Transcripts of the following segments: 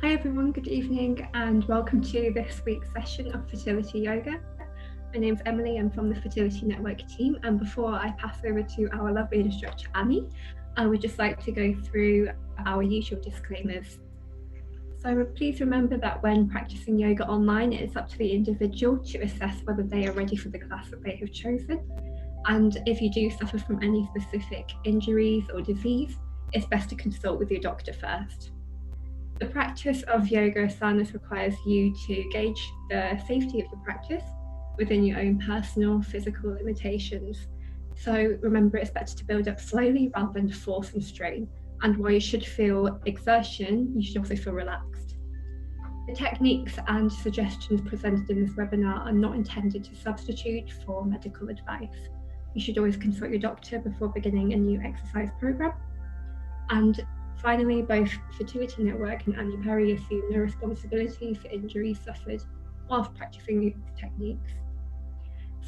Hi everyone, good evening and welcome to this week's session of Fertility Yoga. My name's Emily, I'm from the Fertility Network team, and before I pass over to our lovely instructor Annie, I would just like to go through our usual disclaimers. So please remember that when practicing yoga online, it's up to the individual to assess whether they are ready for the class that they have chosen. And if you do suffer from any specific injuries or disease, it's best to consult with your doctor first. The practice of yoga asanas requires you to gauge the safety of the practice within your own personal physical limitations. So remember, it's better to build up slowly rather than force and strain. And while you should feel exertion, you should also feel relaxed. The techniques and suggestions presented in this webinar are not intended to substitute for medical advice. You should always consult your doctor before beginning a new exercise program. And finally, both Fertility Network and Annie Perry assume no responsibility for injuries suffered whilst practicing these techniques.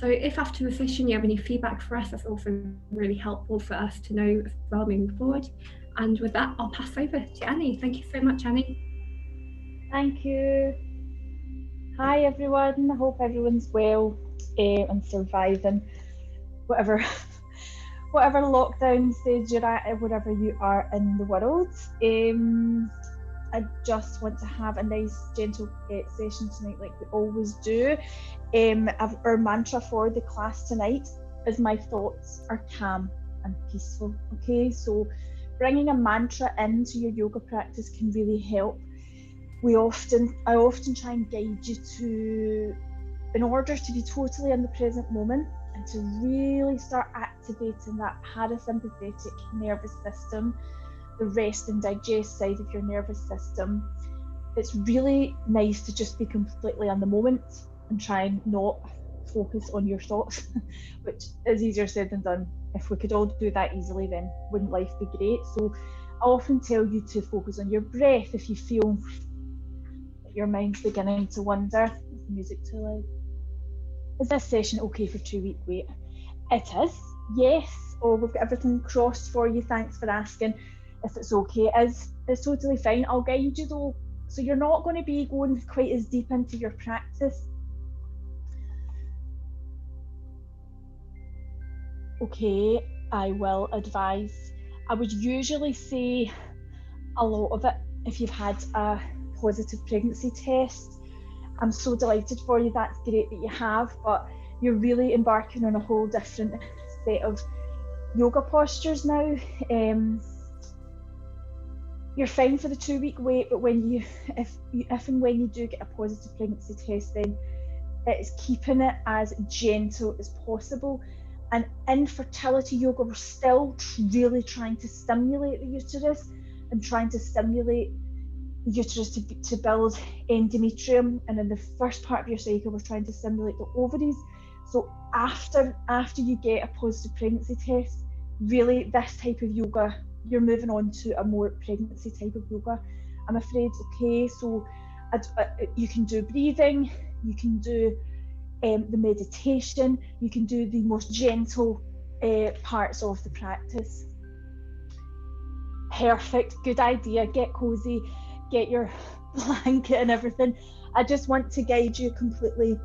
So if after the session you have any feedback for us, that's also really helpful for us to know as well moving forward. And with that, I'll pass over to Annie. Thank you so much, Annie. Thank you. Hi everyone, I hope everyone's well and surviving whatever lockdown stage you're at, wherever you are in the world. I just want to have a nice gentle session tonight like we always do. Our mantra for the class tonight is my thoughts are calm and peaceful. Okay, so bringing a mantra into your yoga practice can really help. I often try and guide you in order to be totally in the present moment and to really start activating that parasympathetic nervous system, the rest and digest side of your nervous system. It's really nice to just be completely in the moment and try and not focus on your thoughts, which is easier said than done. If we could all do that easily, then wouldn't life be great? So I often tell you to focus on your breath if you feel that your mind's beginning to wander. Is the music too loud? Is this session okay for 2-week wait? It is, yes. Oh, we've got everything crossed for you. Thanks for asking. If it's okay, it's totally fine. I'll guide you though, so you're not going to be going quite as deep into your practice. Okay, I will advise. I would usually say a lot of it if you've had a positive pregnancy test. I'm so delighted for you, that's great that you have, but you're really embarking on a whole different set of yoga postures now. You're fine for the 2-week wait, but if and when you do get a positive pregnancy test, then it's keeping it as gentle as possible. And in fertility yoga, we're still really trying to stimulate the uterus and trying to stimulate the uterus to build endometrium, and in the first part of your cycle we're trying to stimulate the ovaries. So after you get a positive pregnancy test, really this type of yoga, you're moving on to a more pregnancy type of yoga, I'm afraid. Okay, so you can do breathing, you can do the meditation, you can do the most gentle parts of the practice. Perfect, good idea. Get cozy, get your blanket and everything. I just want to guide you completely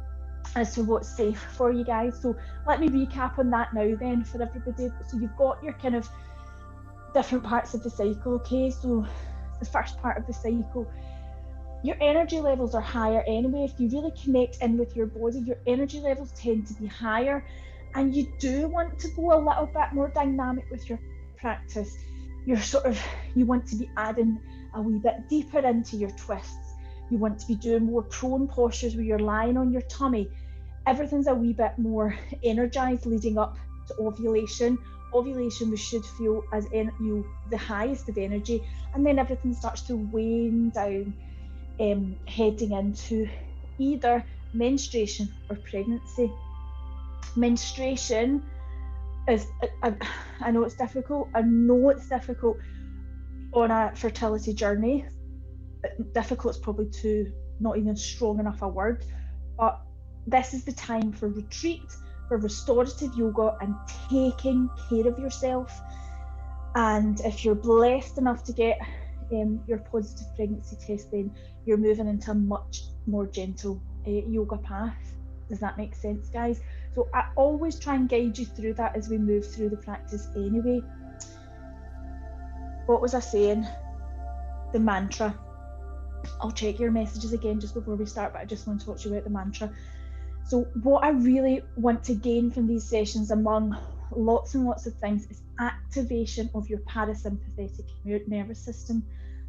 as to what's safe for you guys. So let me recap on that now then for everybody. So you've got your kind of different parts of the cycle. Okay, so the first part of the cycle, your energy levels are higher anyway. If you really connect in with your body, your energy levels tend to be higher, and you do want to go a little bit more dynamic with your practice. You want to be adding a wee bit deeper into your twists. You want to be doing more prone postures where you're lying on your tummy. Everything's a wee bit more energized leading up to ovulation. Ovulation, we should feel as the highest of energy, and then everything starts to wane down, heading into either menstruation or pregnancy. Menstruation is, I know it's difficult. I know it's difficult on a fertility journey. Difficult is probably not even strong enough a word, but this is the time for retreat, for restorative yoga and taking care of yourself. And if you're blessed enough to get your positive pregnancy test, then you're moving into a much more gentle yoga path. Does that make sense, guys? So I always try and guide you through that as we move through the practice anyway. What was I saying? The mantra. I'll check your messages again just before we start, but I just want to talk to you about the mantra. So what I really want to gain from these sessions, among lots and lots of things, is activation of your parasympathetic nervous system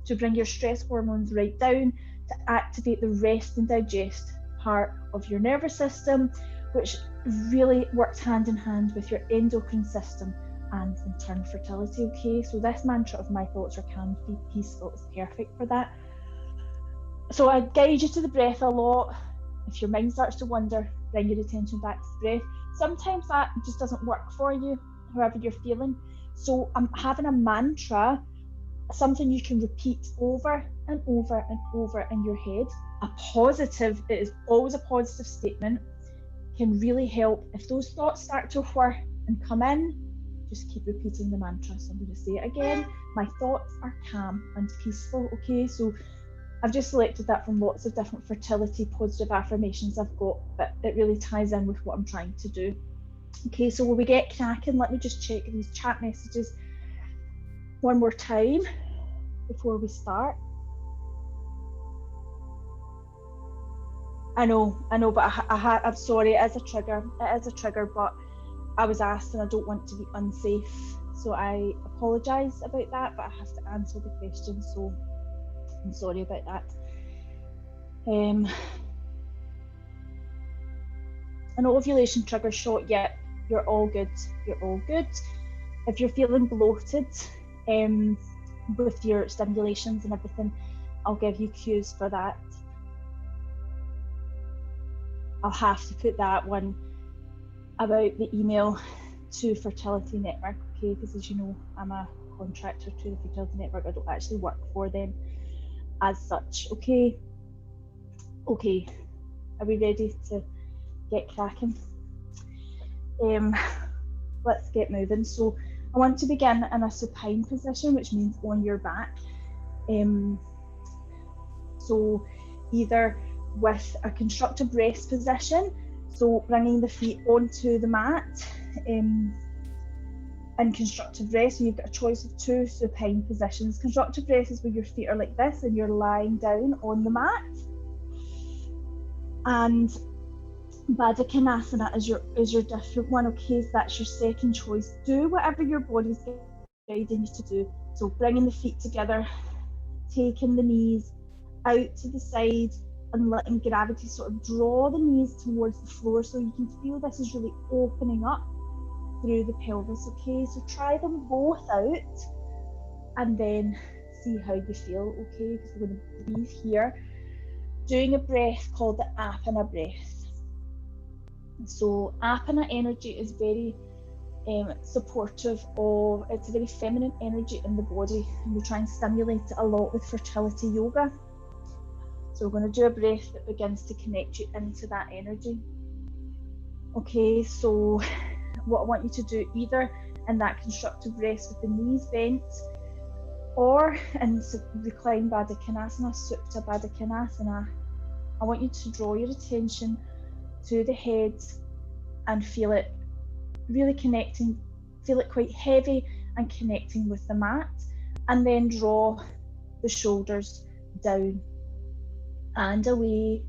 to bring your stress hormones right down, to activate the rest and digest part of your nervous system, which really works hand in hand with your endocrine system and in turn fertility. Okay, so this mantra of my thoughts are calm, be peaceful is perfect for that. So I guide you to the breath a lot. If your mind starts to wander, bring your attention back to the breath. Sometimes that just doesn't work for you, however you're feeling. So I'm having a mantra, something you can repeat over and over and over in your head. A positive, it is always a positive statement, can really help. If those thoughts start to whir and come in, just keep repeating the mantra. So I'm going to say it again. My thoughts are calm and peaceful. Okay, so I've just selected that from lots of different fertility positive affirmations I've got, but it really ties in with what I'm trying to do. Okay, so will we get cracking? Let me just check these chat messages one more time before we start. I know, but I'm sorry, it is a trigger. It is a trigger, but I was asked and I don't want to be unsafe. So I apologise about that, but I have to answer the question, so I'm sorry about that. An ovulation trigger shot, yep, you're all good. You're all good. If you're feeling bloated with your stimulations and everything, I'll give you cues for that. I'll have to put that one about the email to Fertility Network, okay? Because as you know, I'm a contractor to the Fertility Network. I don't actually work for them as such. Okay, are we ready to get cracking? Let's get moving. So I want to begin in a supine position, which means on your back. So either with a constructive rest position, so bringing the feet onto the mat in constructive rest. So you've got a choice of two supine positions. Constructive rest is where your feet are like this and you're lying down on the mat, and Baddha Konasana is your different one. Okay, so that's your second choice. Do whatever your body's guiding you to do. So bringing the feet together, taking the knees out to the side and letting gravity sort of draw the knees towards the floor, so you can feel this is really opening up through the pelvis. Okay, so try them both out and then see how you feel. Okay, because we're going to breathe here, doing a breath called the Apana breath. So Apana energy is very supportive of, it's a very feminine energy in the body, and we try and stimulate it a lot with fertility yoga. So we're going to do a breath that begins to connect you into that energy. Okay, so what I want you to do, either in that constructive rest with the knees bent, or in recline Baddha Konasana, Supta Baddha Konasana, I want you to draw your attention to the head and feel it really connecting, feel it quite heavy and connecting with the mat, and then draw the shoulders down and away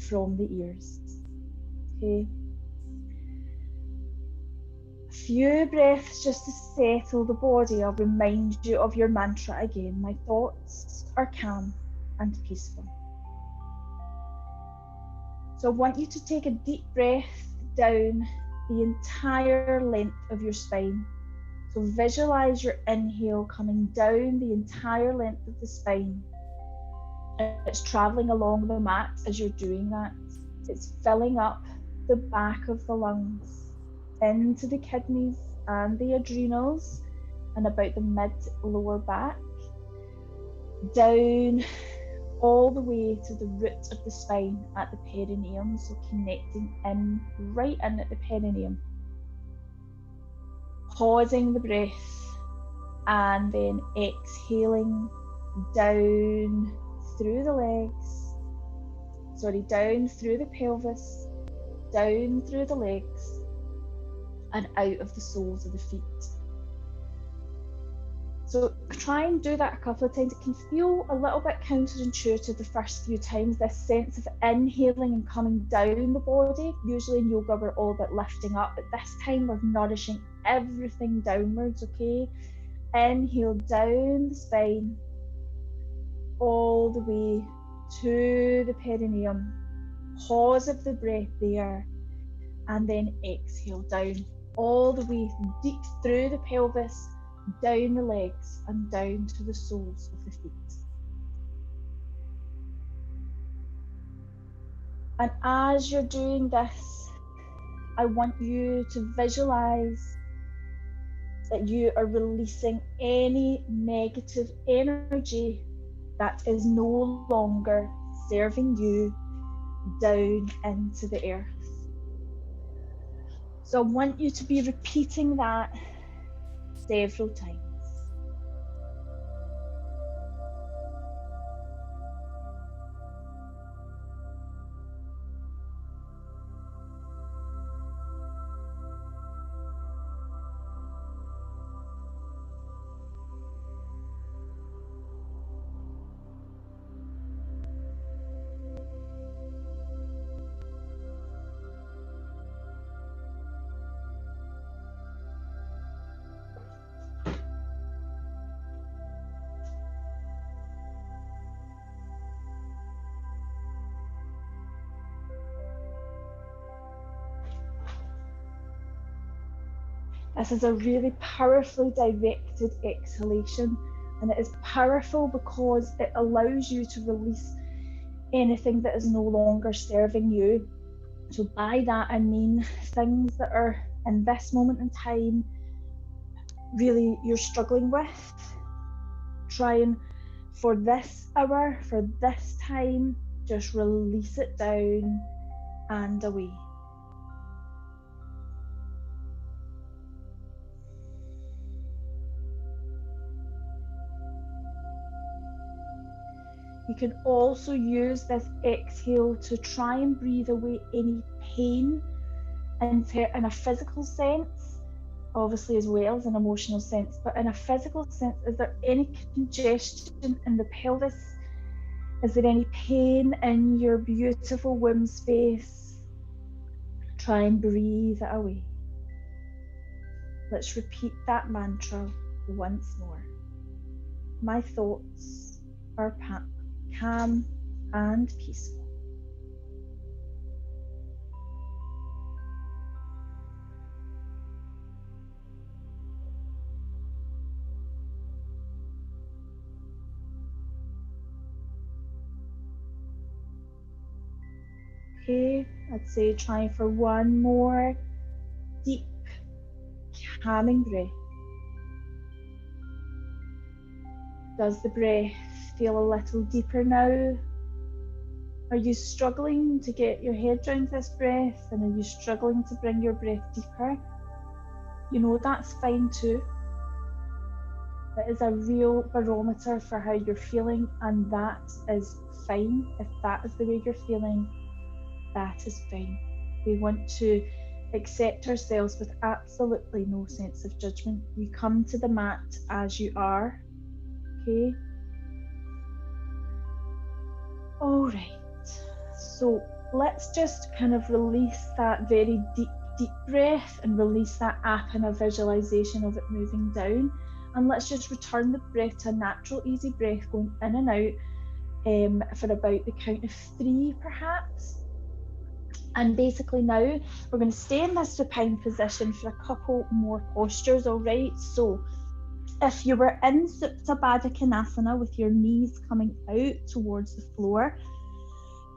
from the ears. Okay. A few breaths just to settle the body. I'll remind you of your mantra again. My thoughts are calm and peaceful. So I want you to take a deep breath down the entire length of your spine. So visualize your inhale coming down the entire length of the spine. It's traveling along the mat as you're doing that. It's filling up the back of the lungs, into the kidneys and the adrenals, and about the mid-lower back, down all the way to the root of the spine at the perineum, so connecting in, right in at the perineum. Pausing the breath and then exhaling down through the legs, down through the pelvis, down through the legs, and out of the soles of the feet. So try and do that a couple of times. It can feel a little bit counterintuitive the first few times, this sense of inhaling and coming down the body. Usually in yoga we're all about lifting up, but this time we're nourishing everything downwards, okay? Inhale down the spine, all the way to the perineum. Pause of the breath there, and then exhale down, all the way deep through the pelvis, down the legs and down to the soles of the feet. And as you're doing this, I want you to visualize that you are releasing any negative energy that is no longer serving you down into the earth. So I want you to be repeating that several times. This is a really powerfully directed exhalation, and it is powerful because it allows you to release anything that is no longer serving you. So by that I mean things that are in this moment in time really you're struggling with. Trying for this hour, for this time, just release it down and away. You can also use this exhale to try and breathe away any pain in a physical sense, obviously as well as an emotional sense, but in a physical sense, is there any congestion in the pelvis? Is there any pain in your beautiful womb space? Try and breathe it away. Let's repeat that mantra once more. My thoughts are calm and peaceful. Okay, I'd say try for one more deep, calming breath. Does the breath feel a little deeper now? Are you struggling to get your head around this breath, and are you struggling to bring your breath deeper? You know, that's fine too. That is a real barometer for how you're feeling, and that is fine. If that is the way you're feeling, that is fine. We want to accept ourselves with absolutely no sense of judgment. You come to the mat as you are, okay? All right, so let's just kind of release that very deep breath and release that apana visualization of it moving down. And let's just return the breath to a natural, easy breath going in and out for about the count of 3 perhaps. And basically now we're going to stay in this supine position for a couple more postures, all right? So if you were in Supta Baddha Konasana with your knees coming out towards the floor,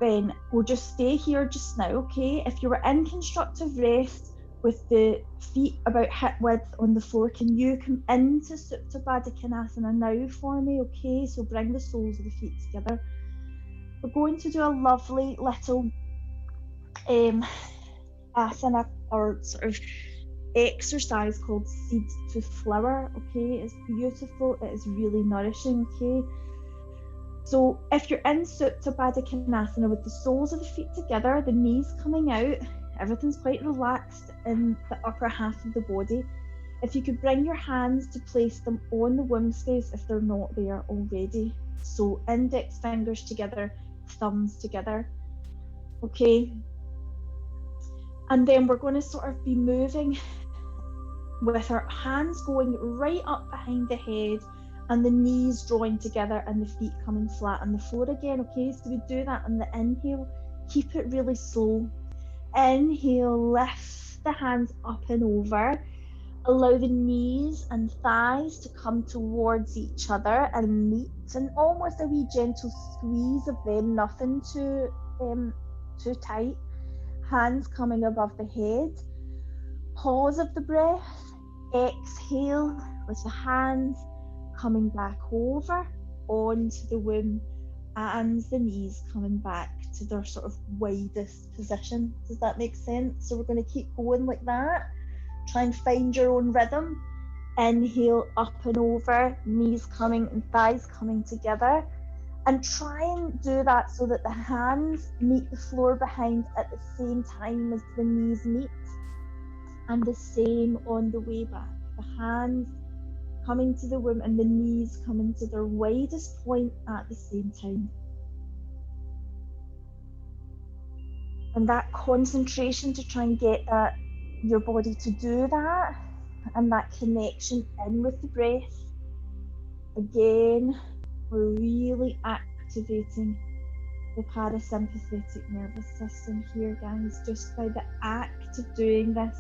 then we'll just stay here just now, okay? If you were in constructive rest with the feet about hip width on the floor, can you come into Supta Baddha Konasana now for me, okay? So bring the soles of the feet together. We're going to do a lovely little asana or sort of exercise called seed to flower, okay? It's beautiful, it is really nourishing, okay? So if you're in Supta Baddha Konasana with the soles of the feet together, the knees coming out, everything's quite relaxed in the upper half of the body. If you could bring your hands to place them on the womb space if they're not there already. So index fingers together, thumbs together. Okay. And then we're going to sort of be moving with our hands going right up behind the head and the knees drawing together and the feet coming flat on the floor again. Okay, so we do that on the inhale. Keep it really slow. Inhale, lift the hands up and over. Allow the knees and thighs to come towards each other and meet, and almost a wee gentle squeeze of them, nothing too tight. Hands coming above the head. Pause of the breath. Exhale with the hands coming back over onto the womb and the knees coming back to their sort of widest position. Does that make sense? So we're going to keep going like that. Try and find your own rhythm. Inhale up and over, knees coming and thighs coming together. And try and do that so that the hands meet the floor behind at the same time as the knees meet. And the same on the way back. The hands coming to the womb and the knees coming to their widest point at the same time. And that concentration to try and get your body to do that, and that connection in with the breath. Again, we're really activating the parasympathetic nervous system here, guys, just by the act of doing this.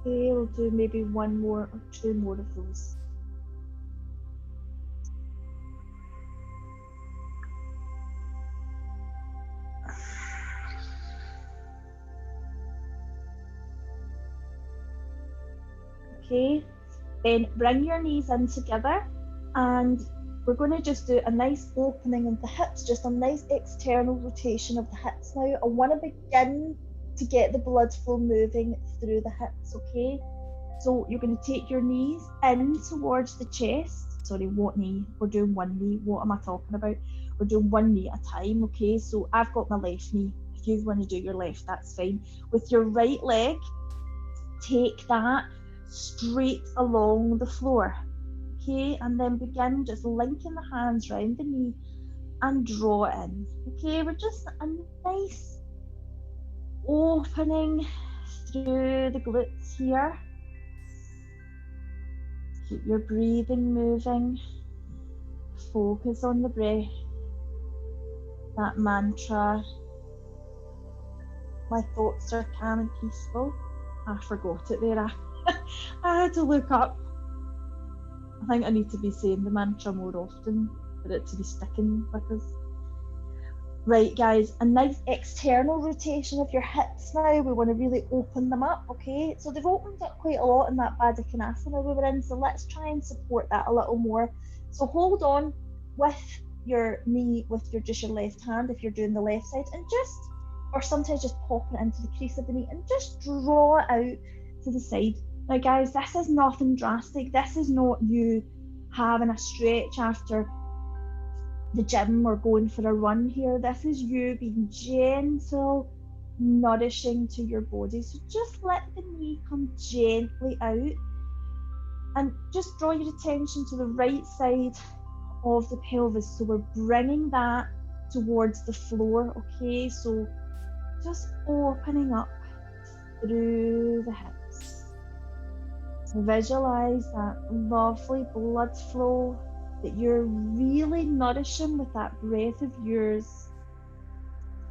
Okay, we'll do maybe one more or two more of those. Okay, then bring your knees in together, and we're going to just do a nice opening of the hips, just a nice external rotation of the hips now. I want to begin to get the blood flow moving through the hips, okay? So you're going to take your knees in towards the chest. Sorry, what knee? We're doing one knee. What am I talking about? We're doing one knee at a time, okay? So I've got my left knee. If you want to do your left, that's fine. With your right leg, take that straight along the floor, okay? And then begin just linking the hands round the knee and draw it in, okay? We're just a nice opening through the glutes here. Keep your breathing moving. Focus on the breath. That mantra, my thoughts are calm and peaceful. I forgot it there. I had to look up. I think I need to be saying the mantra more often for it to be sticking with us. Right, guys, a nice external rotation of your hips now. We want to really open them up, okay? So they've opened up quite a lot in that Baddha Konasana we were in, so let's try and support that a little more. So hold on with your knee, with just your left hand if you're doing the left side, and just, or sometimes just pop it into the crease of the knee and just draw it out to the side. Now, guys, this is nothing drastic. This is not you having a stretch after the gym or going for a run here. This is you being gentle, nourishing to your body. So just let the knee come gently out and just draw your attention to the right side of the pelvis. So we're bringing that towards the floor, okay? So just opening up through the hips. Visualize that lovely blood flow that you're really nourishing with that breath of yours,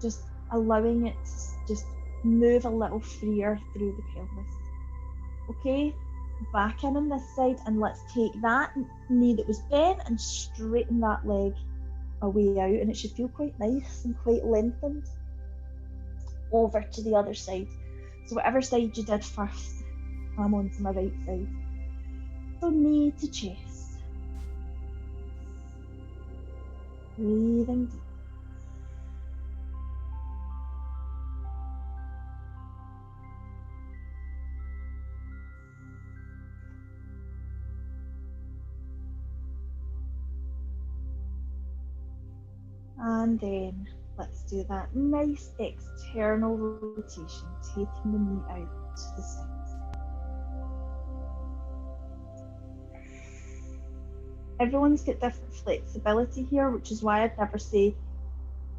just allowing it to just move a little freer through the pelvis. Okay, back in on this side, and let's take that knee that was bent and straighten that leg away out, and it should feel quite nice and quite lengthened. Over to the other side. So whatever side you did first, I'm on to my right side. So knee to chest. Breathing deep. And then let's do that nice external rotation, taking the knee out to the side. Everyone's got different flexibility here, which is why I'd never say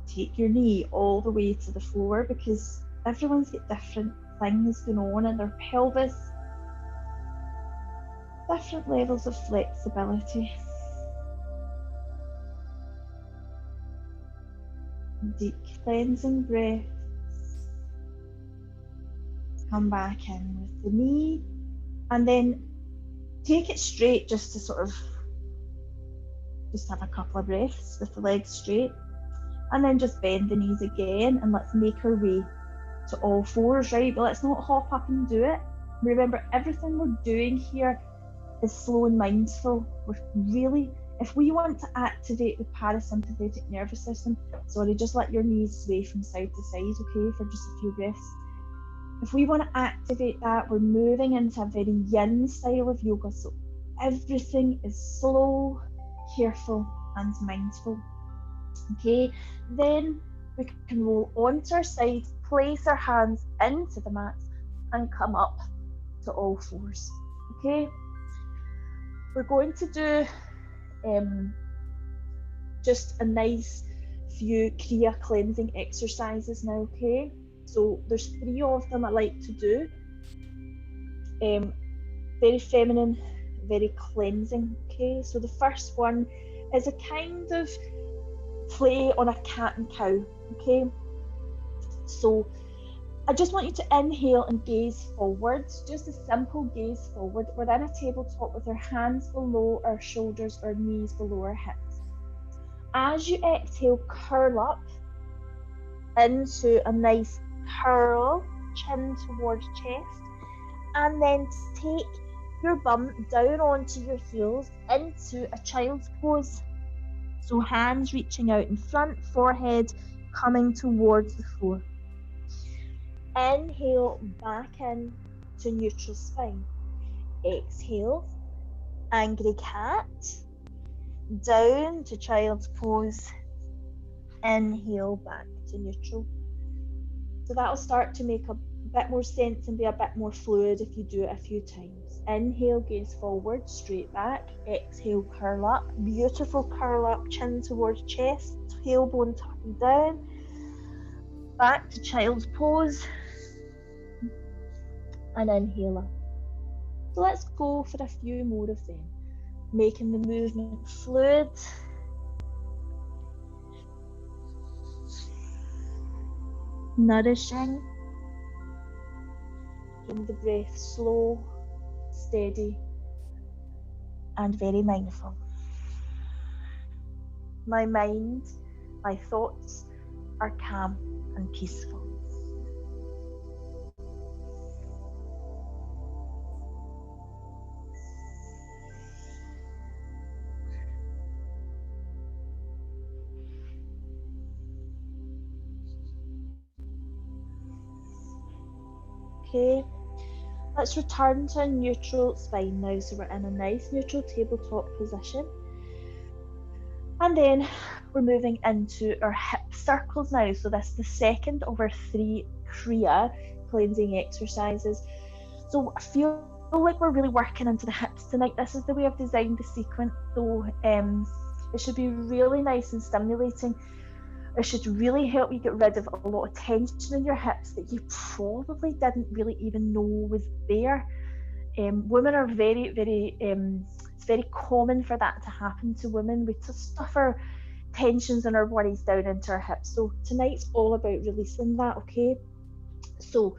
take your knee all the way to the floor, because everyone's got different things going on in their pelvis, different levels of flexibility. Deep cleansing breaths. Come back in with the knee, and then take it straight, just to sort of just have a couple of breaths with the legs straight, and then just bend the knees again, and let's make our way to all fours, right? But let's not hop up and do it. Remember, everything we're doing here is slow and mindful. We're really, if we want to activate the parasympathetic nervous system, sorry, just let your knees sway from side to side, okay, for just a few breaths. If we want to activate that, we're moving into a very yin style of yoga, so everything is slow, careful and mindful. Okay, then we can roll onto our side, place our hands into the mat and come up to all fours. Okay, we're going to do just a nice few Kriya cleansing exercises now. Okay, so there's 3 of them I like to do. Very feminine, very cleansing. Okay, so the first one is a kind of play on a cat and cow. Okay, so I just want you to inhale and gaze forwards, just a simple gaze forward. We're in a tabletop with our hands below our shoulders, our knees below our hips. As you exhale, curl up into a nice curl, chin towards chest, and then take your bum down onto your heels into a child's pose. So hands reaching out in front, forehead coming towards the floor. Inhale back in to neutral spine. Exhale, angry cat, down to child's pose. Inhale back to neutral. So that'll start to make a bit more sense and be a bit more fluid if you do it a few times. Inhale, gaze forward, straight back. Exhale, curl up. Beautiful curl up, chin towards chest, tailbone tucking down. Back to child's pose. And inhale up. So let's go for a few more of them, making the movement fluid. Nourishing. Keeping the breath slow, steady, and very mindful. My mind, my thoughts are calm and peaceful. Okay, let's return to a neutral spine now. So we're in a nice neutral tabletop position. And then we're moving into our hip circles now. So that's the second of our 3 Kriya cleansing exercises. So I feel like we're really working into the hips tonight. This is the way I've designed the sequence. So it should be really nice and stimulating. It should really help you get rid of a lot of tension in your hips that you probably didn't really even know was there. Women are very, it's very common for that to happen to women. We just stuff our tensions and our worries down into our hips. So tonight's all about releasing that, okay? So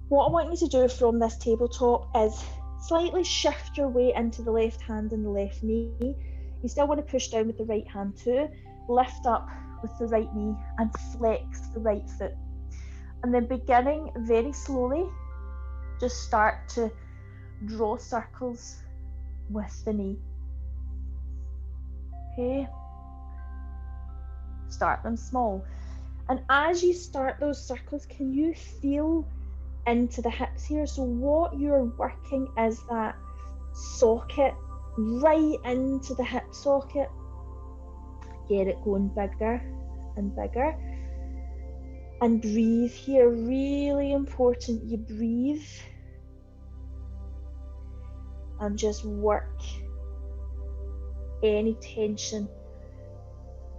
what I want you to do from this tabletop is slightly shift your weight into the left hand and the left knee. You still want to push down with the right hand too. Lift up with the right knee and flex the right foot. And then beginning very slowly, just start to draw circles with the knee. Okay? Start them small. And as you start those circles, can you feel into the hips here? So what you're working is that socket right into the hip socket. get it going bigger and bigger. And breathe here, really important, you breathe and just work any tension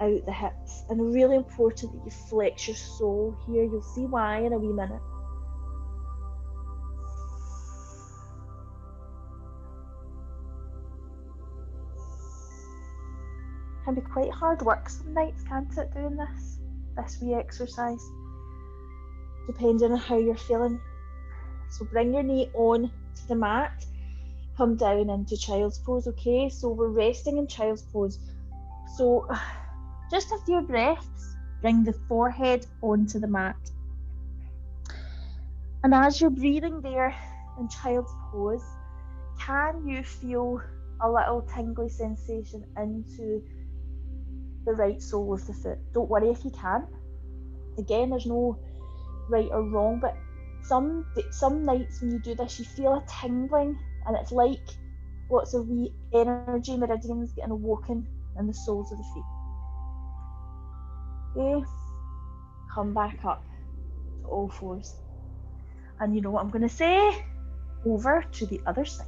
out the hips. And really important that you flex your soul here. You'll see why in a wee minute. Can be quite hard work some nights, can't it, doing this wee exercise, depending on how you're feeling. So bring your knee on to the mat, come down into child's pose, okay? So we're resting in child's pose. So just a few breaths, bring the forehead onto the mat. And as you're breathing there in child's pose, can you feel a little tingly sensation into the right sole of the foot? Don't worry if you can't. Again, there's no right or wrong, but some nights when you do this, you feel a tingling, and it's like lots of wee energy meridians getting awoken in the soles of the feet. Okay, come back up to all fours. And you know what I'm going to say? Over to the other side.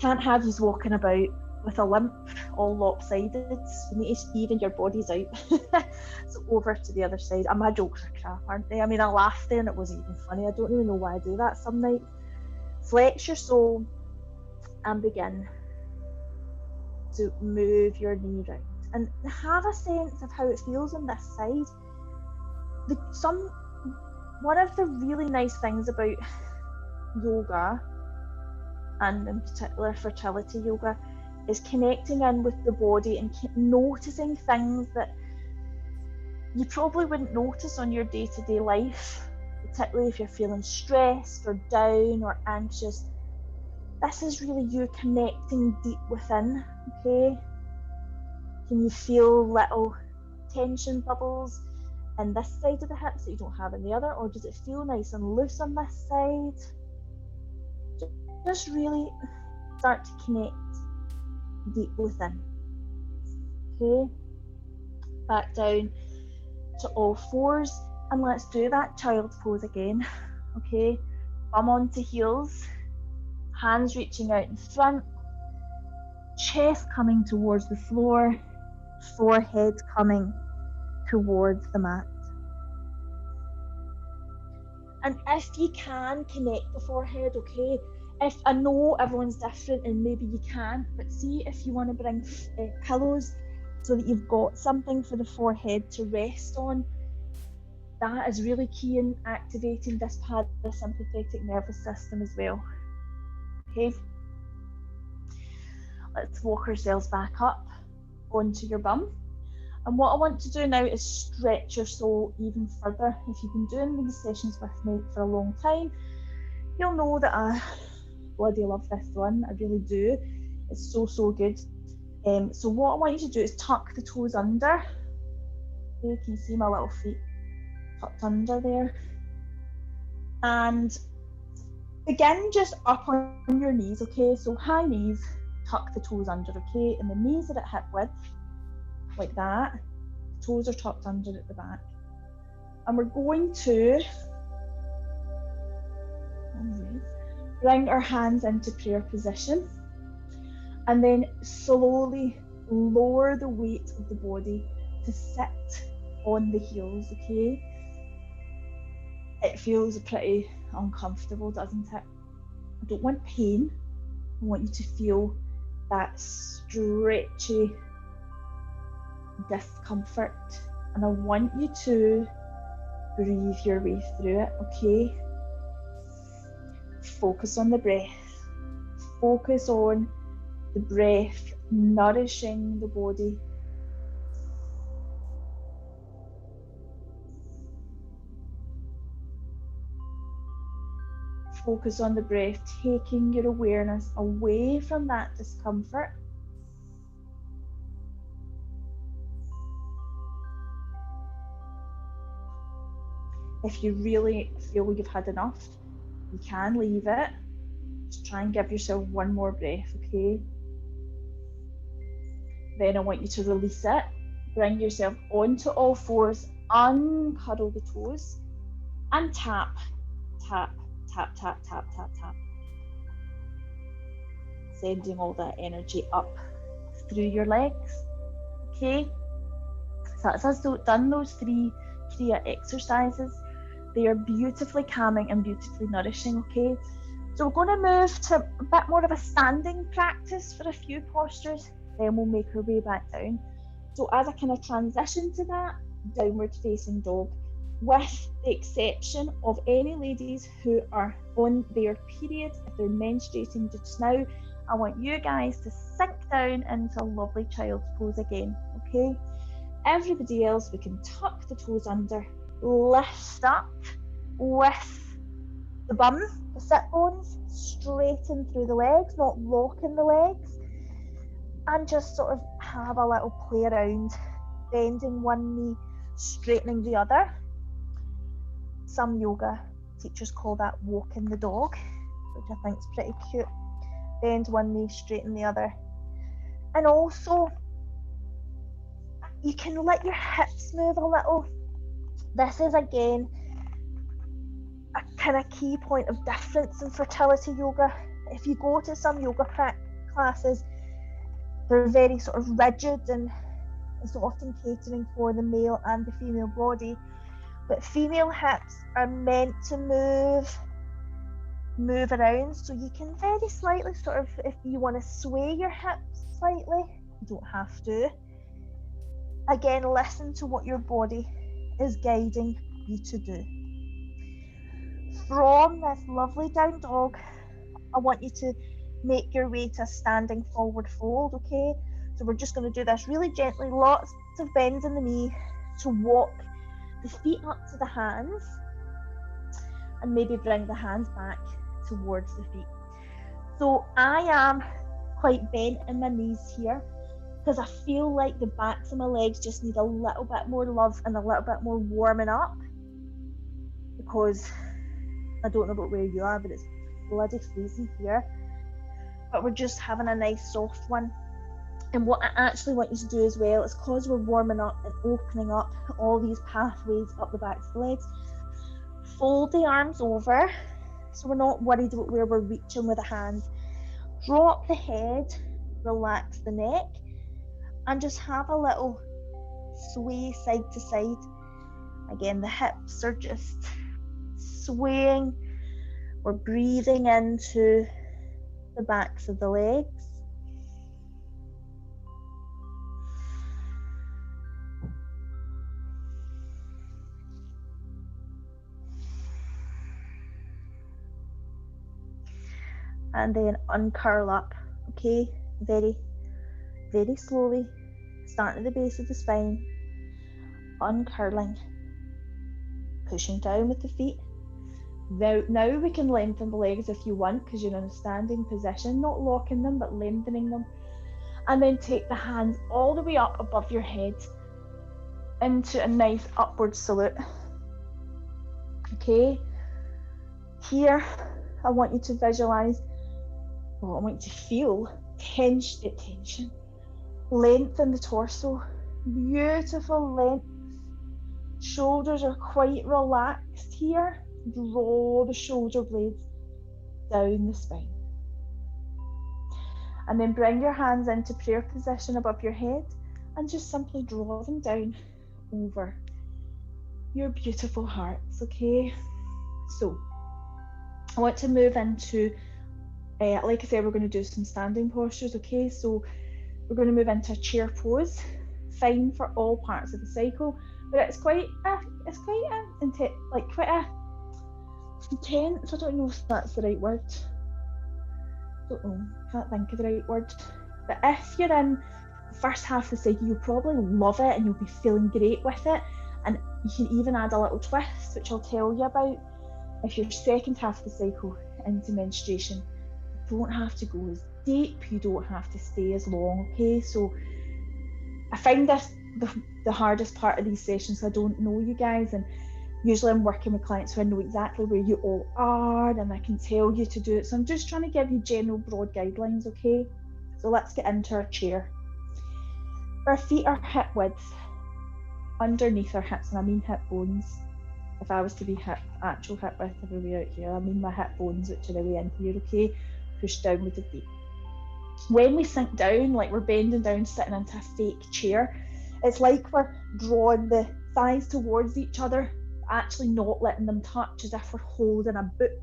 Can't have you walking about with a limp, all lopsided. You need to even your bodies out. So over to the other side. And my jokes are crap, aren't they? I mean, I laughed there and it wasn't even funny. I don't even know why I do that some nights. Flex your soul and begin to move your knee round. And have a sense of how it feels on this side. One of the really nice things about yoga, and in particular fertility yoga, is connecting in with the body and noticing things that you probably wouldn't notice on your day-to-day life, particularly if you're feeling stressed or down or anxious. This is really you connecting deep within, okay? Can you feel little tension bubbles in this side of the hips that you don't have in the other, or does it feel nice and loose on this side? Just really start to connect deep within. Okay, back down to all fours, and let's do that child's pose again. Okay, bum onto heels, hands reaching out in front, chest coming towards the floor, forehead coming towards the mat. And if you can, connect the forehead, okay? If I know everyone's different and maybe you can't, but see if you want to bring pillows so that you've got something for the forehead to rest on. That is really key in activating this parasympathetic nervous system as well. Okay, let's walk ourselves back up onto your bum. And what I want to do now is stretch your soul even further. If you've been doing these sessions with me for a long time, you'll know that I bloody love this one. I really do. It's so good. So what I want you to do is tuck the toes under. You can see my little feet tucked under there. And begin just up on your knees, okay? So high knees, tuck the toes under, okay? And the knees are at hip width, like that. Toes are tucked under at the back. And we're going to bring our hands into prayer position, and then slowly lower the weight of the body to sit on the heels, okay? It feels pretty uncomfortable, doesn't it? I don't want pain. I want you to feel that stretchy discomfort, and I want you to breathe your way through it, okay? Focus on the breath. Focus on the breath nourishing the body. Focus on the breath, taking your awareness away from that discomfort. If you really feel you've had enough, you can leave it. Just try and give yourself one more breath, okay? Then I want you to release it Bring yourself onto all fours, uncuddle the toes, and tap, tap, tap, tap, tap, tap, tap. Sending all that energy up through your legs. Okay, so that's us done those 3 Kriya exercises. They are beautifully calming and beautifully nourishing. Okay, so we're going to move to a bit more of a standing practice for a few postures, then we'll make our way back down. So as I kind of transition to that, downward facing dog, with the exception of any ladies who are on their period, if they're menstruating just now, I want you guys to sink down into a lovely child's pose again, okay? Everybody else, we can tuck the toes under, lift up with the bum, the sit bones, straighten through the legs, not locking the legs, and just sort of have a little play around, bending one knee, straightening the other. Some yoga teachers call that walking the dog, which I think is pretty cute. Bend one knee, straighten the other. And also, you can let your hips move a little. This is, again, a kind of key point of difference in fertility yoga. If you go to some yoga classes, they're very sort of rigid and it's often catering for the male and the female body. But female hips are meant to move around, so you can very slightly sort of, if you want to sway your hips slightly, you don't have to. Again, listen to what your body is guiding you to do. From this lovely down dog, I want you to make your way to a standing forward fold, okay? So we're just going to do this really gently, lots of bends in the knee to walk the feet up to the hands and maybe bring the hands back towards the feet. So I am quite bent in my knees here because I feel like the backs of my legs just need a little bit more love and a little bit more warming up, because I don't know about where you are, but it's bloody freezing here. But we're just having a nice soft one. And what I actually want you to do as well is, because we're warming up and opening up all these pathways up the backs of the legs, fold the arms over so we're not worried about where we're reaching with the hands. Drop the head, relax the neck, and just have a little sway side to side. Again, the hips are just swaying. We're breathing into the backs of the legs. And then uncurl up, okay? Very, very slowly, starting at the base of the spine, uncurling, pushing down with the feet. Now we can lengthen the legs if you want, because you're in a standing position, not locking them, but lengthening them. And then take the hands all the way up above your head into a nice upward salute. Okay? Here, I want you to visualize, I want you to feel tension. Lengthen the torso, beautiful length. Shoulders are quite relaxed here. Draw the shoulder blades down the spine. And then bring your hands into prayer position above your head and just simply draw them down over your beautiful hearts, okay? So, I want to move into, like I said, we're going to do some standing postures, okay? So, we're going to move into a chair pose, fine for all parts of the cycle, but it's quite intense. I don't know if that's the right word. Can't think of the right word. But if you're in the first half of the cycle, you'll probably love it and you'll be feeling great with it. And you can even add a little twist, which I'll tell you about. If you're second half of the cycle into menstruation, you don't have to go as deep, you don't have to stay as long, okay? So I find this the hardest part of these sessions. I don't know you guys, and usually I'm working with clients who I know exactly where you all are and I can tell you to do it. So I'm just trying to give you general broad guidelines, okay? So let's get into our chair. Our feet are hip width underneath our hips, and I mean hip bones. If I was to be actual hip width everywhere out here, I mean my hip bones, which are the way in here, okay? Push down with the feet. When we sink down, like we're bending down, sitting into a fake chair, it's like we're drawing the thighs towards each other, actually not letting them touch, as if we're holding a book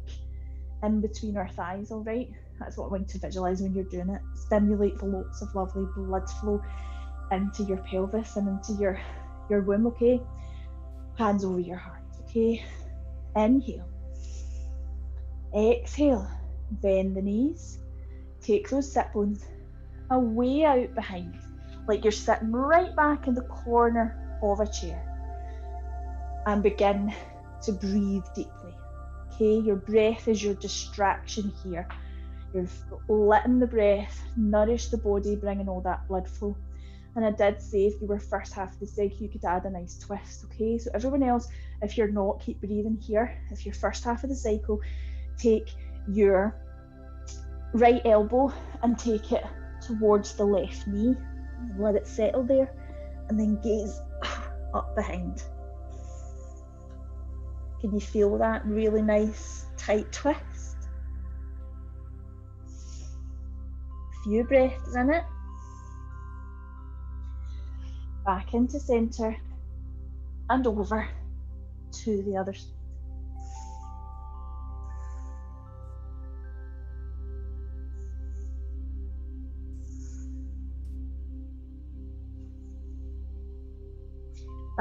in between our thighs, all right? That's what I want to visualise when you're doing it. Stimulates lots of lovely blood flow into your pelvis and into your womb, okay? Hands over your heart, okay? Inhale. Exhale. Bend the knees. Take those sit bones away out behind, like you're sitting right back in the corner of a chair. And begin to breathe deeply, okay? Your breath is your distraction here. You're letting the breath nourish the body, bringing all that blood flow. And I did say if you were first half of the cycle, you could add a nice twist, okay? So everyone else, if you're not, keep breathing here. If you're first half of the cycle, take your right elbow and take it towards the left knee. Let it settle there, and then gaze up behind. Can you feel that really nice, tight twist? Few breaths in it. Back into centre and over to the other side.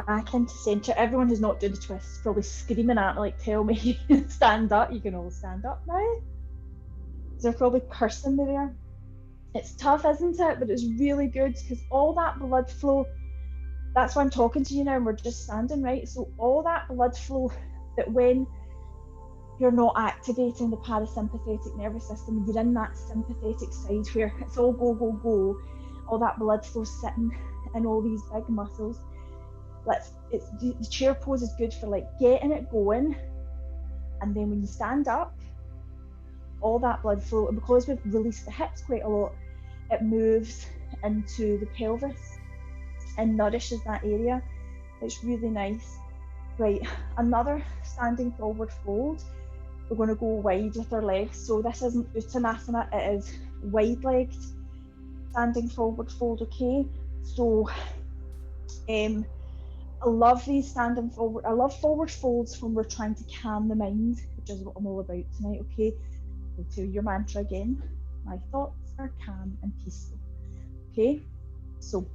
Back into centre. Everyone who's not doing the twist is probably screaming at me, like, tell me, stand up. You can all stand up now. They're probably cursing me there. It's tough, isn't it? But it's really good, because all that blood flow, that's why I'm talking to you now, and we're just standing, right? So all that blood flow, that when you're not activating the parasympathetic nervous system, you're in that sympathetic side where it's all go, go, go, all that blood flow sitting in all these big muscles. The chair pose is good for like getting it going, and then when you stand up, all that blood flow, and because we've released the hips quite a lot, it moves into the pelvis and nourishes that area. It's really nice. Right, another standing forward fold. We're going to go wide with our legs. So this isn't Uttanasana, it is wide-legged standing forward fold, okay? So I love these standing forward. I love forward folds when we're trying to calm the mind, which is what I'm all about tonight, okay? I'll tell you your mantra again. My thoughts are calm and peaceful, okay? So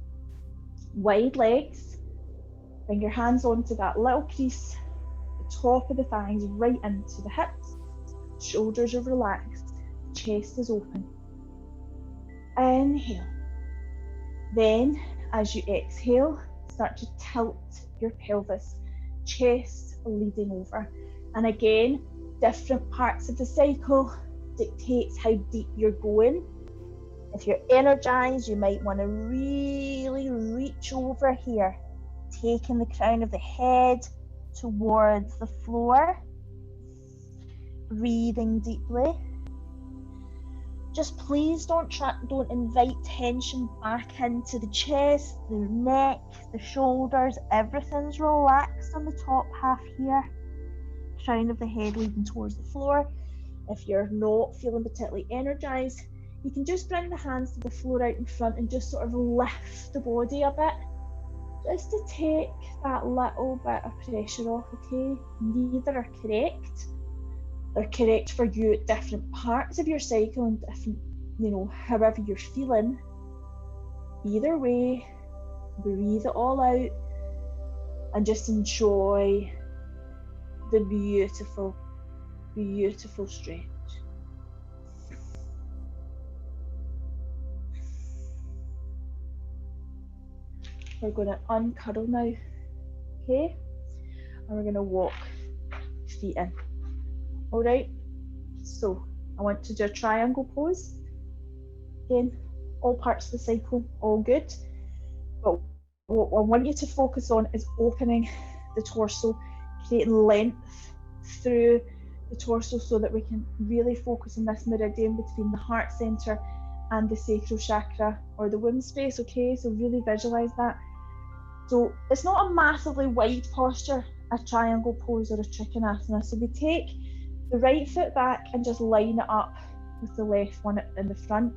wide legs, bring your hands onto that little crease, the top of the thighs right into the hips, shoulders are relaxed, chest is open. Inhale. Then as you exhale, start to tilt your pelvis, chest leading over. And again, different parts of the cycle dictates how deep you're going. If you're energized, you might want to really reach over here, taking the crown of the head towards the floor, breathing deeply. Just please don't invite tension back into the chest, the neck, the shoulders. Everything's relaxed on the top half here. Crown of the head leading towards the floor. If you're not feeling particularly energized, you can just bring the hands to the floor out in front and just sort of lift the body a bit, just to take that little bit of pressure off, okay? Neither are correct. They're correct for you at different parts of your cycle and different, however you're feeling. Either way, breathe it all out and just enjoy the beautiful, beautiful stretch. We're going to uncurl now, okay? And we're going to walk feet in. All right, so I want to do a triangle pose. Again, all parts of the cycle, all good. But what I want you to focus on is opening the torso, creating length through the torso so that we can really focus on this meridian between the heart center and the sacral chakra or the womb space, okay? So really visualize that. So it's not a massively wide posture, a triangle pose or a trikonasana. So we take the right foot back and just line it up with the left one in the front.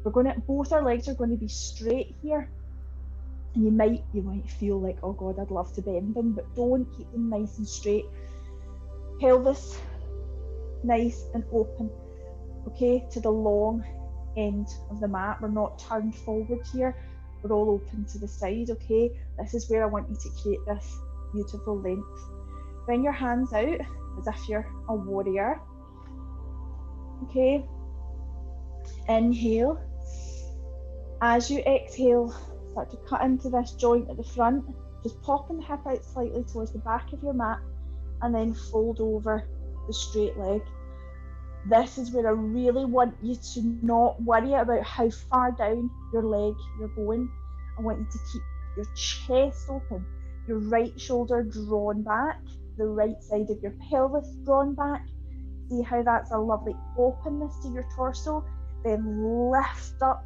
Both our legs are going to be straight here. And you might feel like, oh God, I'd love to bend them, but don't, keep them nice and straight. Pelvis nice and open, okay, to the long end of the mat. We're not turned forward here, we're all open to the side, okay? This is where I want you to create this beautiful length. Bring your hands out as if you're a warrior, okay? Inhale. As you exhale, start to cut into this joint at the front, just popping the hip out slightly towards the back of your mat, and then fold over the straight leg. This is where I really want you to not worry about how far down your leg you're going. I want you to keep your chest open, your right shoulder drawn back, the right side of your pelvis drawn back. See how that's a lovely openness to your torso. Then lift up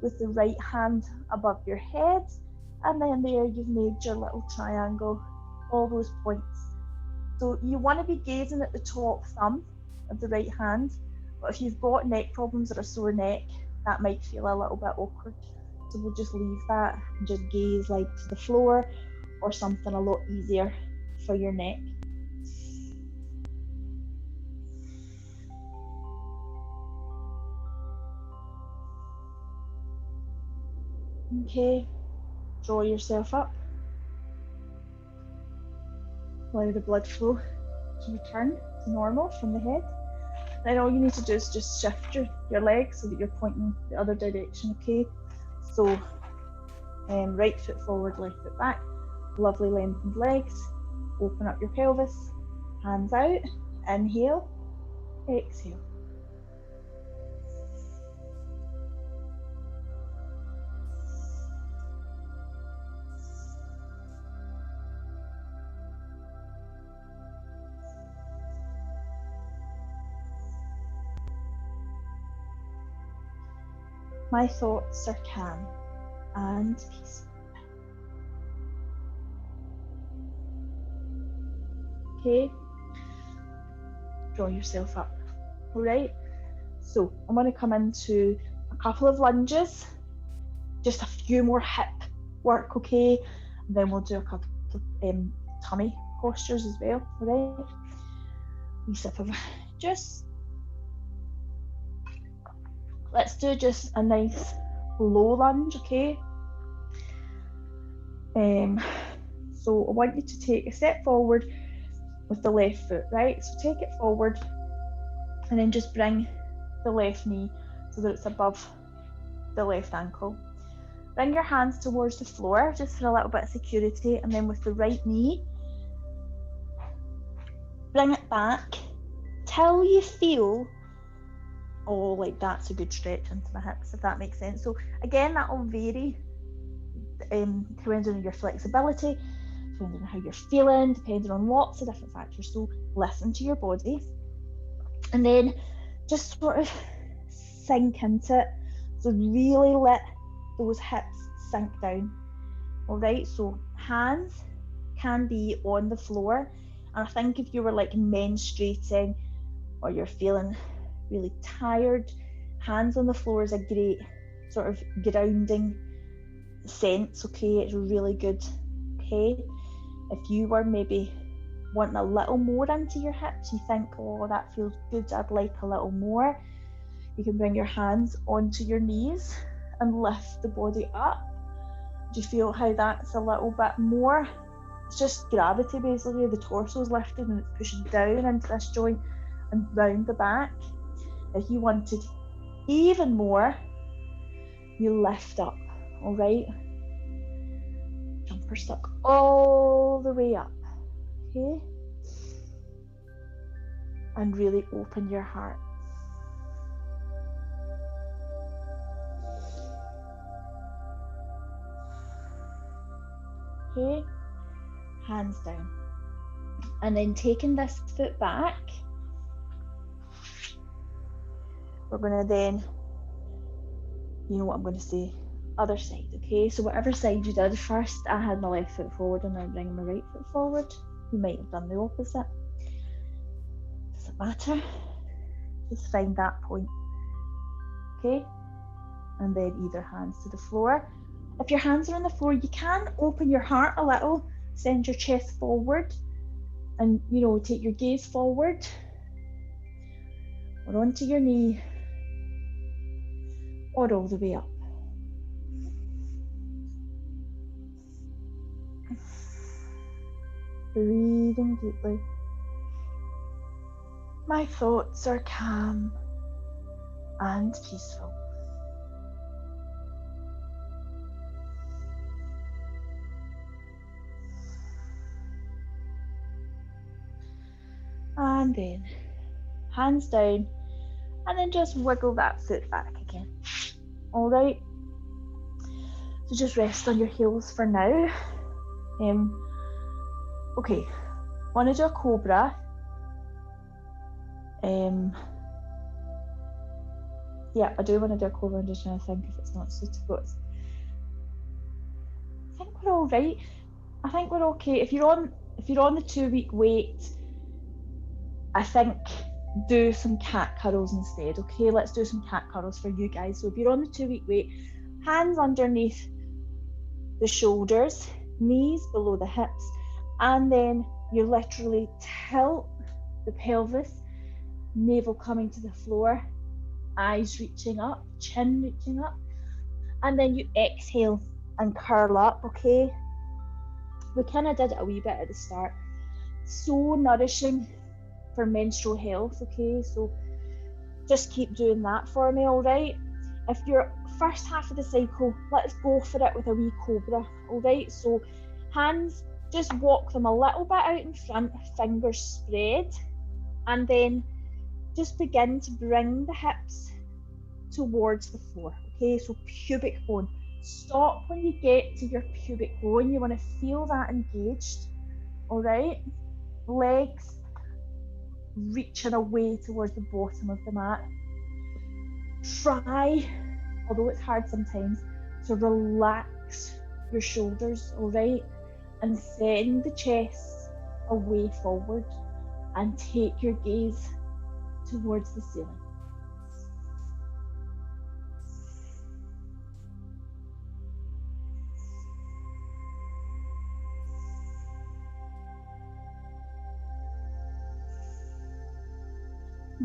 with the right hand above your head, and then there you've made your little triangle, all those points. So you want to be gazing at the top thumb of the right hand, but if you've got neck problems or a sore neck, that might feel a little bit awkward. So we'll just leave that and just gaze like to the floor or something a lot easier for your neck. Okay, draw yourself up. Allow the blood flow to return to normal from the head. Then all you need to do is just shift your legs so that you're pointing the other direction, okay? So right foot forward, left foot back. Lovely lengthened legs. Open up your pelvis. Hands out. Inhale. Exhale. My thoughts are calm and peaceful. Okay, draw yourself up. All right, so I'm going to come into a couple of lunges, just a few more hip work, okay, and then we'll do a couple of tummy postures as well. All right, we sip of juice. Let's do just a nice low lunge, okay? So I want you to take a step forward with the left foot, right? So take it forward and then just bring the left knee so that it's above the left ankle. Bring your hands towards the floor just for a little bit of security, and then with the right knee, bring it back till you feel, oh, like that's a good stretch into the hips, if that makes sense. So again, that will vary depending on your flexibility, depending on how you're feeling, depending on lots of different factors. So listen to your body and then just sort of sink into it. So really let those hips sink down. All right, so hands can be on the floor, and I think if you were like menstruating or you're feeling really tired, hands on the floor is a great sort of grounding sense, okay? It's really good, okay? If you were maybe wanting a little more into your hips, you think, oh, that feels good, I'd like a little more, you can bring your hands onto your knees and lift the body up. Do you feel how that's a little bit more? It's just gravity basically, the torso is lifted and it's pushing down into this joint and round the back. If you wanted even more, you lift up, all right? Jumper suck all the way up, okay? And really open your heart. Okay, hands down. And then taking this foot back, we're going to then you know what I'm going to say, other side, okay? So whatever side you did first, I had my left foot forward and I'm bringing my right foot forward. You might have done the opposite. Doesn't matter. Just find that point, okay? And then either hands to the floor. If your hands are on the floor, you can open your heart a little, send your chest forward, and you know, take your gaze forward or onto your knee or all the way up. Breathing deeply. My thoughts are calm and peaceful. And then hands down, and then just wiggle that foot back again. All right. So just rest on your heels for now. Okay, want to do a Cobra. Yeah, I do want to do a Cobra. I'm just trying to think if it's not suitable. I think we're all right. I think we're okay. If you're on the 2-week wait, I think do some cat curls instead. Okay, let's do some cat curls for you guys. So if you're on the 2-week wait, hands underneath the shoulders, knees below the hips, and then you literally tilt the pelvis, navel coming to the floor, eyes reaching up, chin reaching up, and then you exhale and curl up, okay? We kind of did it a wee bit at the start. So nourishing for menstrual health, okay? So just keep doing that for me, all right? If you're first half of the cycle, let's go for it with a wee Cobra, all right? So hands, just walk them a little bit out in front, fingers spread, and then just begin to bring the hips towards the floor, okay? So pubic bone. Stop when you get to your pubic bone. You want to feel that engaged, all right? Legs reaching away towards the bottom of the mat. Try, although it's hard sometimes, to relax your shoulders, all right? And send the chest away forward and take your gaze towards the ceiling.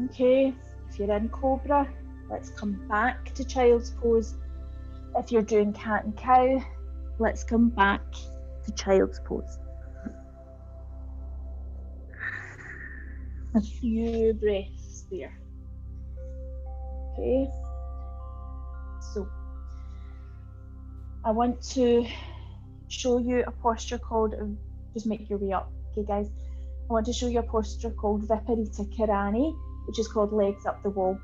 Okay, if you're in Cobra, let's come back to child's pose. If you're doing cat and cow, let's come back to child's pose. A few breaths there. Okay, so I want to show you a posture called, just make your way up, okay guys? I want to show you a posture called Viparita Karani, which is called legs up the wall,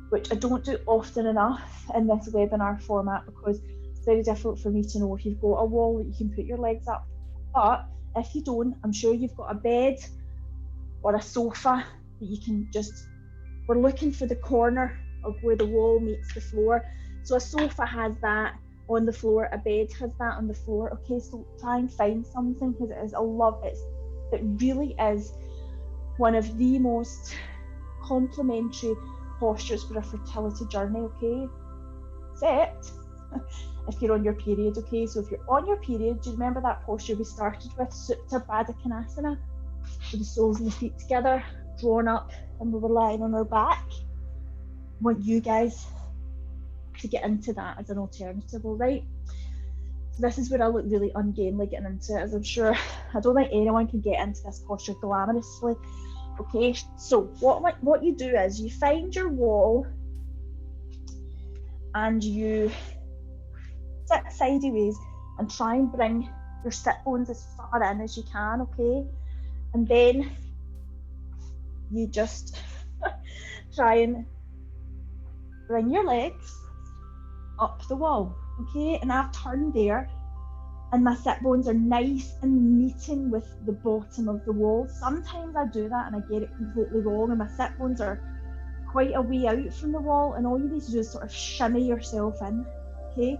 which I don't do often enough in this webinar format because it's very difficult for me to know if you've got a wall that you can put your legs up. But if you don't, I'm sure you've got a bed or a sofa that you can just, we're looking for the corner of where the wall meets the floor. So a sofa has that on the floor, a bed has that on the floor. Okay, so try and find something because it is it really is one of the most complementary postures for a fertility journey, okay? Except if you're on your period, okay? So if you're on your period, do you remember that posture we started with, Supta Baddha Konasana, with the soles and the feet together, drawn up, and we were lying on our back? I want you guys to get into that as an alternative, all right? So this is where I look really ungainly getting into it, as I'm sure I don't think anyone can get into this posture glamorously. Okay, so what you do is you find your wall and you sit sideways and try and bring your sit bones as far in as you can, okay? And then you just try and bring your legs up the wall, okay? And I've turned there and my sit bones are nice and meeting with the bottom of the wall. Sometimes I do that and I get it completely wrong and my sit bones are quite a way out from the wall, and all you need to do is sort of shimmy yourself in, okay?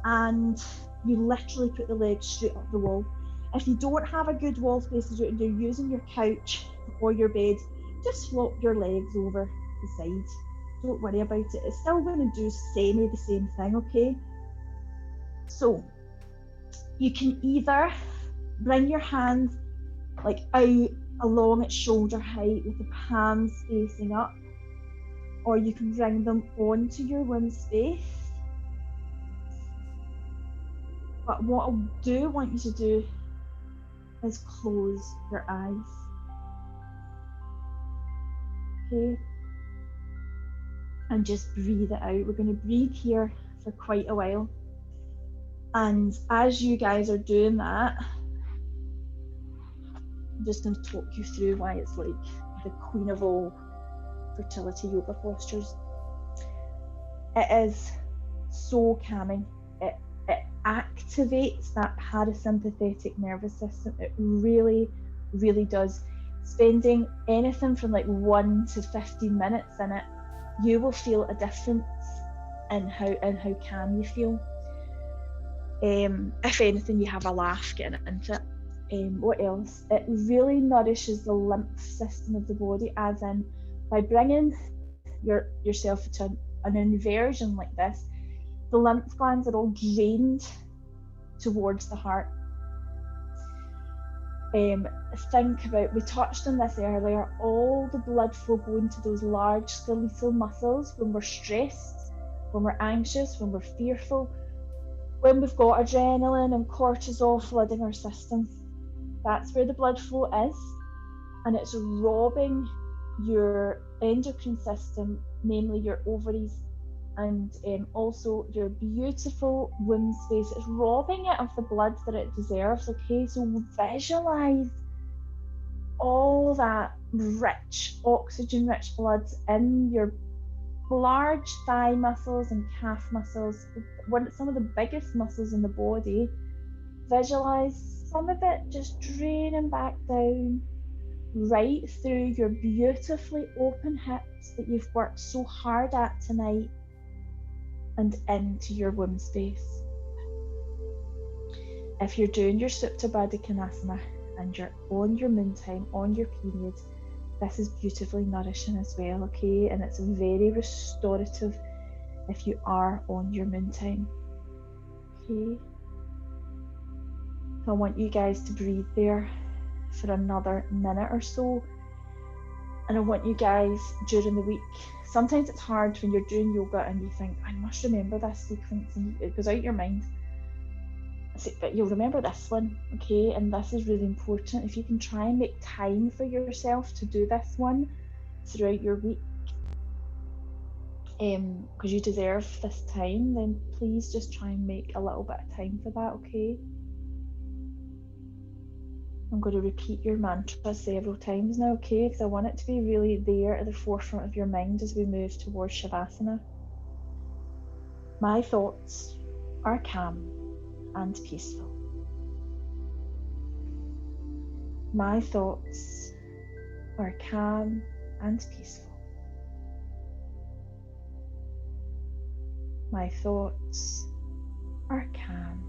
And you literally put the legs straight up the wall. If you don't have a good wall space to do it and you're using your couch or your bed, just flop your legs over the side. Don't worry about it. It's still going to do the same thing, okay? So you can either bring your hands like out along at shoulder height with the palms facing up, or you can bring them onto your womb space. But what I do want you to do is close your eyes. Okay? And just breathe it out. We're going to breathe here for quite a while. And as you guys are doing that, I'm just going to talk you through why it's like the queen of all fertility yoga postures. It is so calming. It activates that parasympathetic nervous system. It really, really does. Spending anything from like 1 to 15 minutes in it, you will feel a difference in how calm you feel. If anything, you have a laugh getting into it. What else? It really nourishes the lymph system of the body, as in by bringing yourself to an inversion like this, the lymph glands are all drained towards the heart. Think about, we touched on this earlier, all the blood flow going to those large skeletal muscles when we're stressed, when we're anxious, when we're fearful, when we've got adrenaline and cortisol flooding our system. That's where the blood flow is, and it's robbing your endocrine system, namely your ovaries, and also your beautiful womb space. It's robbing it of the blood that it deserves, okay? So visualize all that rich, oxygen-rich blood in your large thigh muscles and calf muscles, some of the biggest muscles in the body. Visualize some of it just draining back down, right through your beautifully open hips that you've worked so hard at tonight, and into your womb space. If you're doing your Supta Baddha Konasana and you're on your moon time, on your period, this is beautifully nourishing as well, okay? And it's very restorative if you are on your moon time, okay? I want you guys to breathe there for another minute or so. And I want you guys during the week, sometimes it's hard when you're doing yoga and you think, I must remember this sequence, and it goes out your mind. But you'll remember this one, okay? And this is really important. If you can try and make time for yourself to do this one throughout your week, because you deserve this time, then please just try and make a little bit of time for that, okay? I'm going to repeat your mantra several times now, okay? Because I want it to be really there at the forefront of your mind as we move towards Shavasana. My thoughts are calm and peaceful. My thoughts are calm and peaceful. My thoughts are calm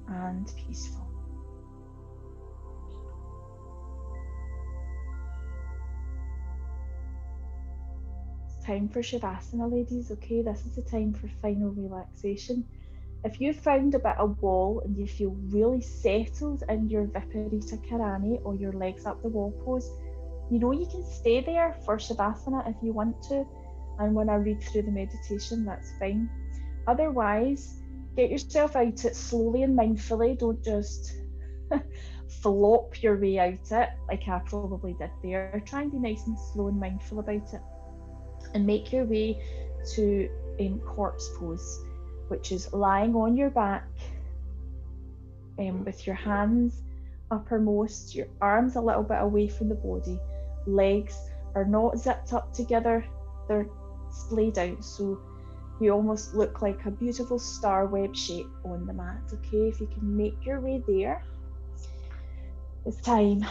and peaceful. Time for Shavasana, ladies, okay? This is the time for final relaxation. If you've found a bit of wall and you feel really settled in your Viparita Karani or your legs up the wall pose, you know you can stay there for Shavasana if you want to, and when I read through the meditation, that's fine. Otherwise, get yourself out it slowly and mindfully. Don't just flop your way out it like I probably did there. Try and be nice and slow and mindful about it. And make your way to corpse pose, which is lying on your back with your hands uppermost, your arms a little bit away from the body. Legs are not zipped up together, they're splayed out, so you almost look like a beautiful star web shape on the mat, okay? If you can make your way there, it's time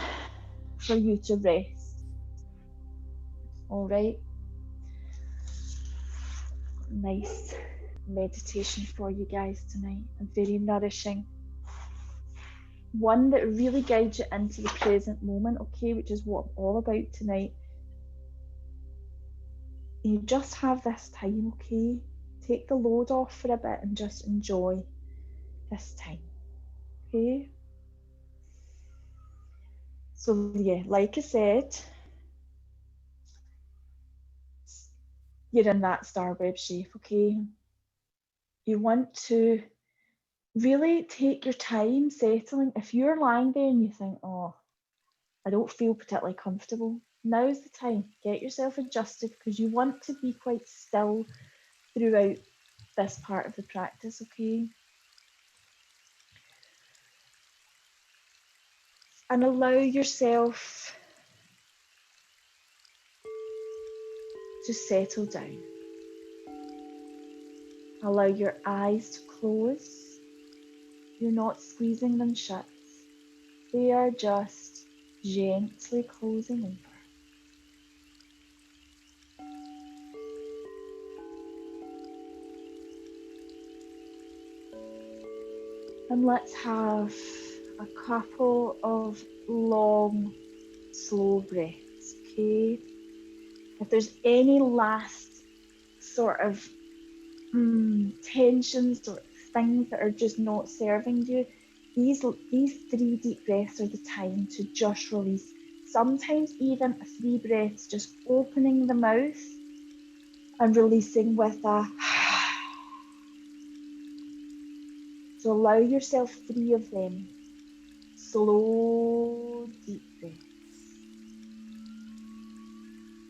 for you to rest. All right. Nice meditation for you guys tonight, and very nourishing. One that really guides you into the present moment, okay, which is what I'm all about tonight. You just have this time, okay? Take the load off for a bit and just enjoy this time, okay? So yeah, like I said, you're in that star web shape, okay? You want to really take your time settling. If you're lying there and you think, oh, I don't feel particularly comfortable, now's the time. Get yourself adjusted, because you want to be quite still throughout this part of the practice, okay? And allow yourself to settle down. Allow your eyes to close. You're not squeezing them shut. They are just gently closing over. And let's have a couple of long, slow breaths, okay? If there's any last sort of tensions or things that are just not serving you, these 3 deep breaths are the time to just release. Sometimes even 3 breaths, just opening the mouth and releasing with a so allow yourself 3 of them. Slow, deep breaths.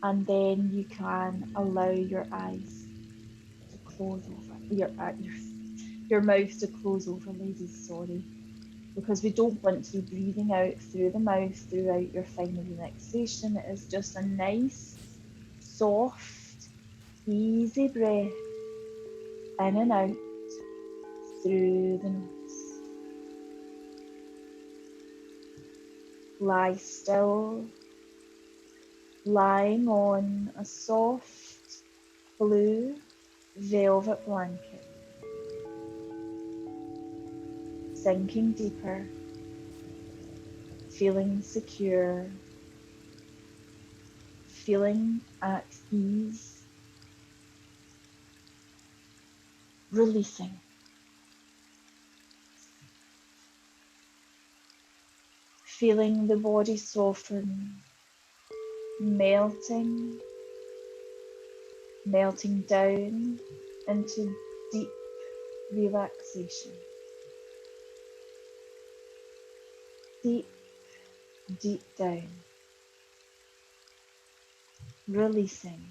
And then you can allow your eyes to close over, your mouth to close over, ladies, sorry. Because we don't want to be breathing out through the mouth throughout your final relaxation. It is just a nice, soft, easy breath in and out through the nose. Lie still, lying on a soft blue velvet blanket, sinking deeper, feeling secure, feeling at ease, releasing. Feeling the body soften, melting down into deep relaxation. Deep, deep down. Releasing.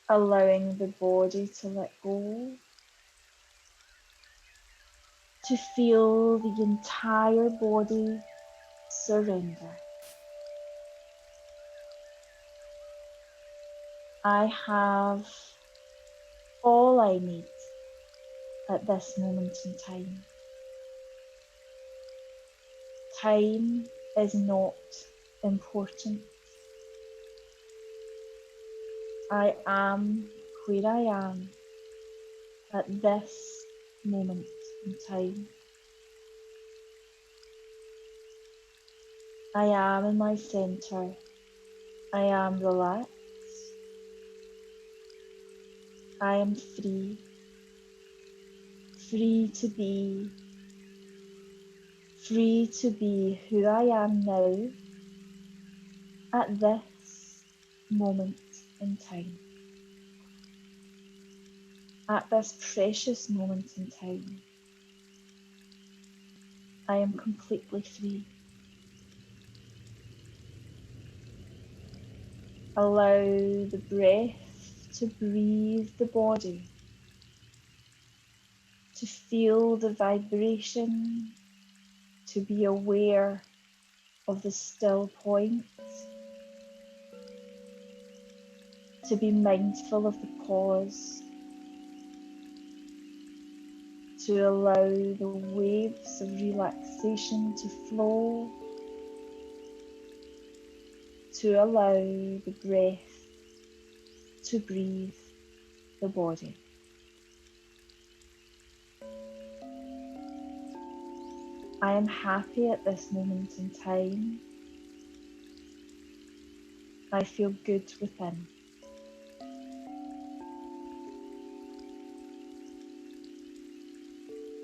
Allowing the body to let go. To feel the entire body surrender. I have all I need at this moment in time. Time is not important. I am where I am at this moment in time. I am in my center. I am relaxed. I am free. Free to be who I am now at this moment in time. At this precious moment in time, I am completely free. Allow the breath to breathe the body, to feel the vibration, to be aware of the still point, to be mindful of the pause, to allow the waves of relaxation to flow, to allow the breath to breathe the body. I am happy at this moment in time. I feel good within.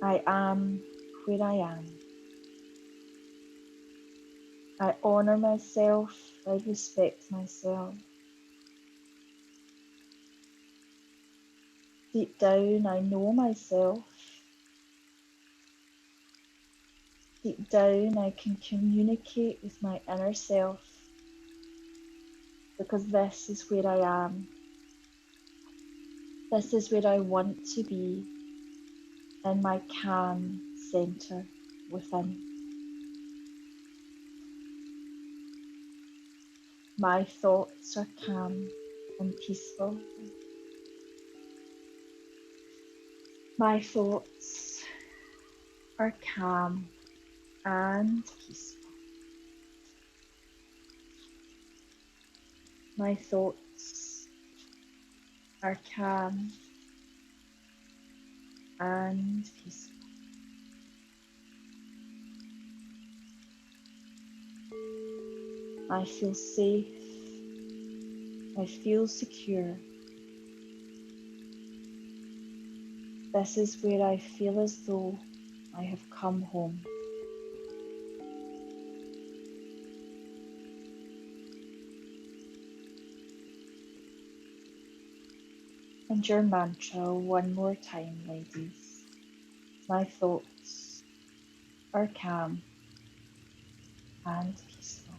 I am where I am. I honour myself. I respect myself. Deep down, I know myself. Deep down, I can communicate with my inner self, because this is where I am. This is where I want to be, in my calm centre within. My thoughts are calm and peaceful. My thoughts are calm and peaceful. My thoughts are calm and peaceful. I feel safe. I feel secure. This is where I feel as though I have come home. And your mantra one more time, ladies. My thoughts are calm and peaceful.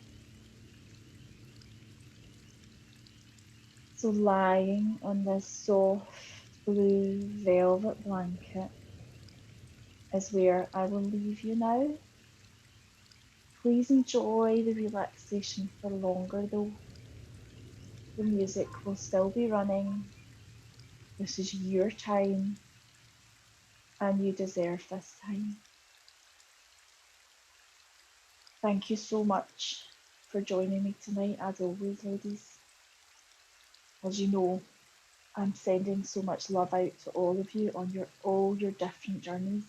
So lying on this soft blue velvet blanket is where I will leave you now. Please enjoy the relaxation for longer though. The music will still be running. This is your time and you deserve this time. Thank you so much for joining me tonight, as always, ladies. As you know, I'm sending so much love out to all of you on all your different journeys.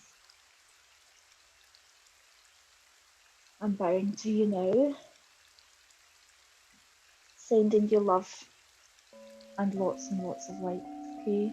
I'm bowing to you now, sending you love and lots of light, okay?